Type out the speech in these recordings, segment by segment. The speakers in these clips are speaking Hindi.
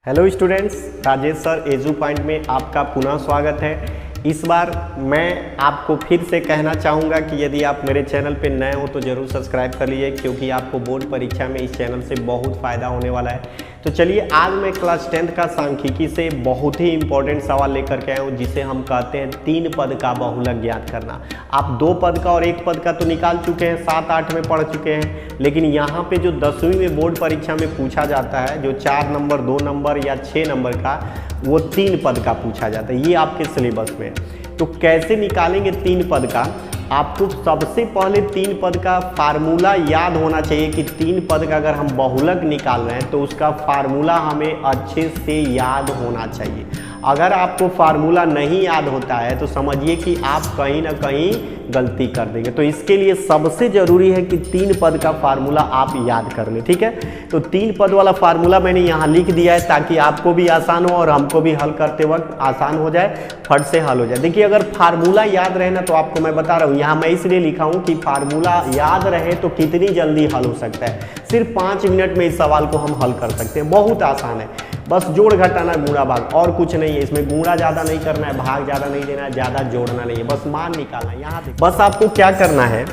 Hello students, Rajesh sir edu point में आपका पुनः स्वागत है। इस बार मैं आपको फिर से कहना चाहूँगा कि यदि आप मेरे चैनल पे नए हो तो ज़रूर सब्सक्राइब कर लीजिए, क्योंकि आपको बोर्ड परीक्षा में इस चैनल से बहुत फ़ायदा होने वाला है। तो चलिए, आज मैं क्लास 10th का सांख्यिकी से बहुत ही इंपॉर्टेंट सवाल लेकर के आया हूँ, जिसे हम कहते हैं 3 पद का बहुलक ज्ञात करना। आप 2 पद का और 1 पद का तो निकाल चुके हैं, 7-8 में पढ़ चुके हैं, लेकिन यहाँ पे जो 10वीं में बोर्ड परीक्षा में पूछा जाता है, जो 4 नंबर, 2 नंबर या 6 नंबर का, वो 3 पद का पूछा जाता है। ये आपके सिलेबस में। तो कैसे निकालेंगे 3 पद का? आपको सबसे पहले 3 पद का फार्मूला याद होना चाहिए कि 3 पद का अगर हम बहुलक निकाल रहे हैं तो उसका फार्मूला हमें अच्छे से याद होना चाहिए। अगर आपको फार्मूला नहीं याद होता है तो समझिए कि आप कहीं ना कहीं गलती कर देंगे। तो इसके लिए सबसे ज़रूरी है कि 3 पद का फार्मूला आप याद कर लें, ठीक है। तो 3 पद वाला फार्मूला मैंने यहाँ लिख दिया है ताकि आपको भी आसान हो और हमको भी हल करते वक्त आसान हो जाए, फट से हल हो जाए। देखिए, अगर फार्मूला याद रहे ना, तो आपको मैं बता रहा हूँ, यहाँ मैं इसलिए लिखा हूँ कि फार्मूला याद रहे तो कितनी जल्दी हल हो सकता है। सिर्फ 5 मिनट में इस सवाल को हम हल कर सकते हैं। बहुत आसान है, बस जोड़ घटाना, गुणा भाग, और कुछ नहीं है। इसमें गुणा ज़्यादा नहीं करना है, भाग ज़्यादा नहीं देना है, ज़्यादा जोड़ना नहीं है, बस मान निकालना है। यहाँ बस आपको क्या करना है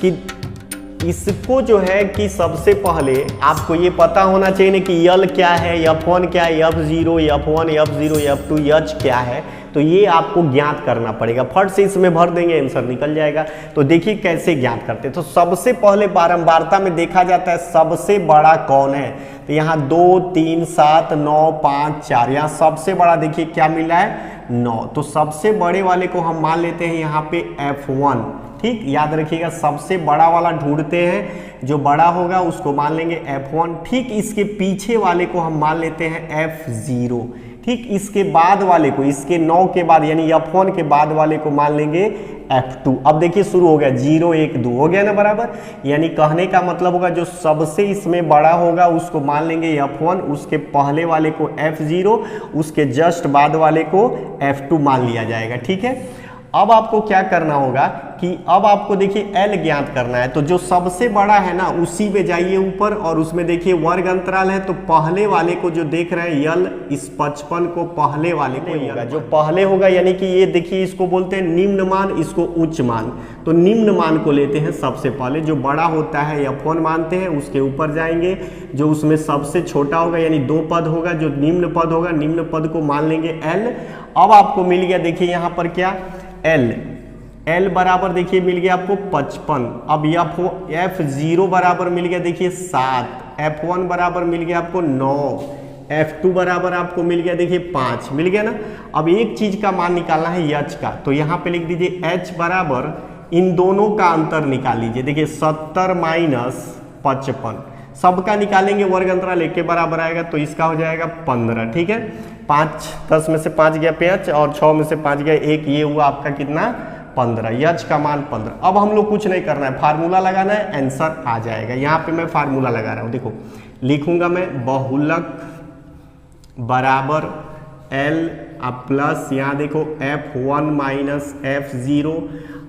कि इसको जो है कि सबसे पहले आपको ये पता होना चाहिए ना कि यल क्या है, F1 क्या है, F0, F1, F0, F2, H क्या है। तो ये आपको ज्ञात करना पड़ेगा। फट से इसमें भर देंगे, आंसर निकल जाएगा। तो देखिए कैसे ज्ञात करते हैं। तो सबसे पहले बारंबारता में देखा जाता है सबसे बड़ा कौन है। तो यहाँ 2, 3, 7, 9, 5, 4, यहाँ सबसे बड़ा देखिए क्या मिला है, 9। तो सबसे बड़े वाले को हम मान लेते हैं यहाँ पे F1, ठीक। याद रखिएगा, सबसे बड़ा वाला ढूंढते हैं, जो बड़ा होगा उसको मान लेंगे F1। ठीक इसके पीछे वाले को हम मान लेते हैं F0। ठीक इसके बाद वाले को, इसके 9 के बाद यानी F1 के बाद वाले को मान लेंगे F2। अब देखिए शुरू हो गया, 0, 1, 2 हो गया ना बराबर। यानी कहने का मतलब होगा जो सबसे इसमें बड़ा होगा उसको मान लेंगे F1, उसके पहले वाले को F0, उसके जस्ट बाद वाले को F2 मान लिया जाएगा, ठीक है। अब आपको क्या करना होगा कि अब आपको देखिए L ज्ञात करना है। तो जो सबसे बड़ा है ना, उसी पे जाइए ऊपर, और उसमें देखिए वर्ग अंतराल है। तो पहले वाले को जो देख रहे हैं यल, इस 55 को पहले वाले को होगा, जो पहले होगा, यानी कि ये देखिए इसको बोलते हैं निम्न मान, इसको उच्च मान। तो निम्न मान को लेते हैं सबसे पहले। जो बड़ा होता है F1 मानते हैं, उसके ऊपर जाएंगे। जो उसमें सबसे छोटा होगा यानी 2 पद होगा, जो निम्न पद होगा, निम्न पद को मान लेंगे L। अब आपको मिल गया, देखिए यहाँ पर क्या, L बराबर देखिए मिल गया आपको 55। अब F0 बराबर मिल गया देखिए 7, F1 बराबर मिल गया आपको 9, F2 बराबर आपको मिल गया देखिए 5, मिल गया ना। अब एक चीज का मान निकालना है H का। तो यहाँ पे लिख दीजिए H बराबर इन दोनों का अंतर निकाल लीजिए। देखिए 70 माइनस 55, सबका निकालेंगे, वर्ग अंतराल 1 के बराबर आएगा, तो इसका हो जाएगा 15, ठीक है। 5, 10 में से 5 गया 5, और 6 में से 5 गया 1, ये हुआ आपका कितना, 15। H का मान 15। अब हम लोग कुछ नहीं करना है, फार्मूला लगाना है, आंसर आ जाएगा। यहाँ पे मैं फार्मूला लगा रहा हूँ, देखो लिखूंगा मैं, बहुलक बराबर L प्लस, यहाँ देखो F1 माइनस F0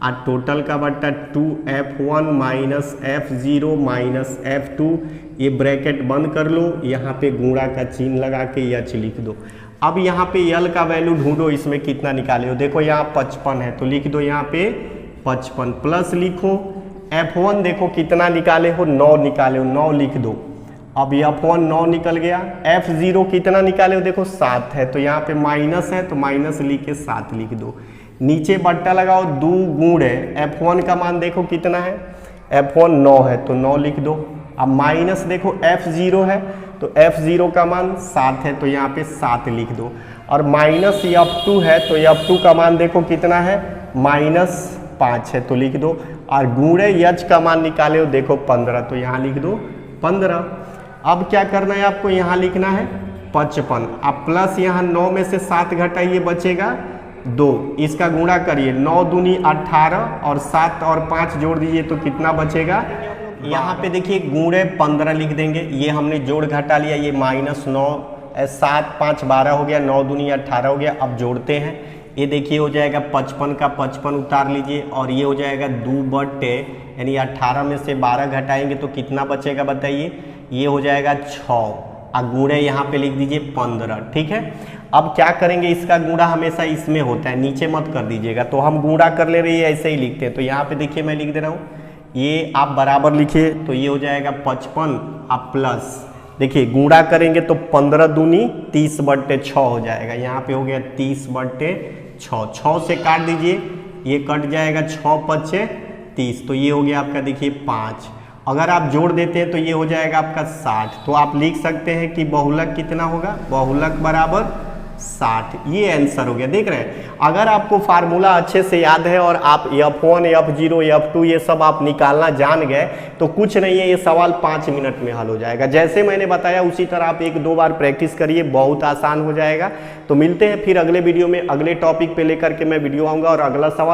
और टोटल का बट्टा 2F1 minus F0 minus F2। ये ब्रैकेट बंद कर लो, यहाँ पे गुणा का चिन्ह लगा के H लिख दो। अब यहाँ पे L का वैल्यू ढूंढो, इसमें कितना निकाले हो। देखो यहाँ 55 है, तो लिख दो यहाँ पे 55, प्लस लिखो F1 देखो कितना निकाले हो, 9 निकाले हो, 9 लिख दो। अब F1 9 निकल गया। F0 कितना निकाले हो, देखो 7 है, तो यहाँ पे माइनस है, तो माइनस लिख के 7 लिख दो। नीचे बट्टा लगाओ, 2 गुण है, F1 का मान देखो कितना है, F1 9 है, तो 9 लिख दो। अब माइनस देखो F0 है, तो F0 का मान 7 है, तो यहाँ पे 7 लिख दो। और माइनस F2 है, तो F2 का मान देखो कितना है, माइनस 5 है, तो लिख दो। और गुणे H का मान निकाले हो, देखो 15, तो यहाँ लिख दो 15। अब क्या करना है आपको, यहाँ लिखना है 55। अब प्लस यहाँ 9 में से 7 घटाइए, बचेगा 2, इसका गुणा करिए, 9 दूनी 18, और 7 और 5 जोड़ दीजिए तो कितना बचेगा। यहाँ पे देखिए गुणे 15 लिख देंगे, ये हमने जोड़ घटा लिया, ये माइनस 9, 7, 5, 12 हो गया, 9 दूनी 18 हो गया। अब जोड़ते हैं, ये देखिए हो जाएगा 55 का 55 उतार लीजिए, और ये हो जाएगा 2 बटे, यानी 18 में से 12 घटाएंगे तो कितना बचेगा बताइए, ये हो जाएगा 6। और गुणे यहाँ पे लिख दीजिए 15, ठीक है। अब क्या करेंगे, इसका गुणा हमेशा इसमें होता है, नीचे मत कर दीजिएगा, तो हम गुणा कर ले रही है ऐसे ही लिखते हैं। तो यहाँ पे देखिए मैं लिख दे रहा हूँ, ये आप बराबर लिखिए, तो ये हो जाएगा 55 आप प्लस, देखिए गुणा करेंगे तो 15 दूनी 30/6 हो जाएगा, यहाँ पे हो गया 30/6, 6 से काट दीजिए, ये कट जाएगा 6 5 30, तो ये हो गया आपका देखिए 5। अगर आप जोड़ देते हैं तो ये हो जाएगा आपका 60, तो आप लिख सकते हैं कि बहुलक कितना होगा, बहुलक बराबर 60, ये आंसर हो गया। देख रहे हैं, अगर आपको फार्मूला अच्छे से याद है और आप F1 F0 F2 ये सब आप निकालना जान गए तो कुछ नहीं है, ये सवाल 5 मिनट में हल हो जाएगा। जैसे मैंने बताया उसी तरह आप 1-2 बार प्रैक्टिस करिए, बहुत आसान हो जाएगा। तो मिलते हैं फिर अगले वीडियो में, अगले टॉपिक पे लेकर के मैं वीडियो आऊँगा और अगला सवाल